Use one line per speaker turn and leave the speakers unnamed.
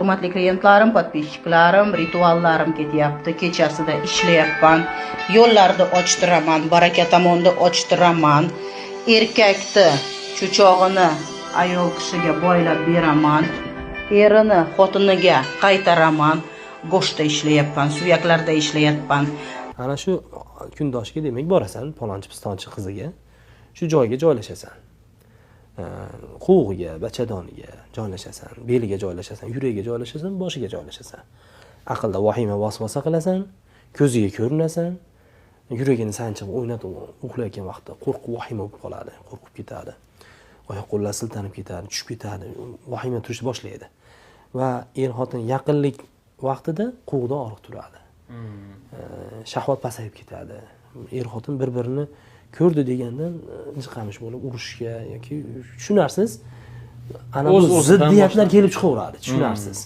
Hurmatli klientlarim, podpischiklarim, rituallarim ketyapti. Kechasida ishlayapman. Yo'llarni ochtiraman, baraka tomonni ochtiraman. Erkakni cho'chog'ini ayol kishiga boylab beraman. Erini xotiniga qaytaraman. Go'shtda ishlayapman, suyaklarda ishlayapman.
Ana shu kundoshga demak borasan, palonchi pistonchi qiziga. Shu joyga joylashasan. Quvg'iga, bachadoniga joylashasan, beliga joylashasan, yuragiga joylashasan, boshiga joylashasan. Aqlda vahima vasvasa qilasan, ko'ziga ko'rinasan, yuragini sanchiq o'ynatib uxlayotgan vaqtda qo'rquv vahima bo'lib qoladi, qo'rqib ketadi. Oyoq qo'llar siltanib ketadi, tushib ketadi, vahima turishni boshlaydi. Va er-xotin yaqinlik vaqtida quvg'ida og'riq turadi. Shahvat pasayib ketadi. Er-xotin bir-birini ko'rdi degandan jiqamish bo'lib urushga yoki tushunarsiz ana bu ziddiyatlar kelib chiqaveradi, tushunarsiz.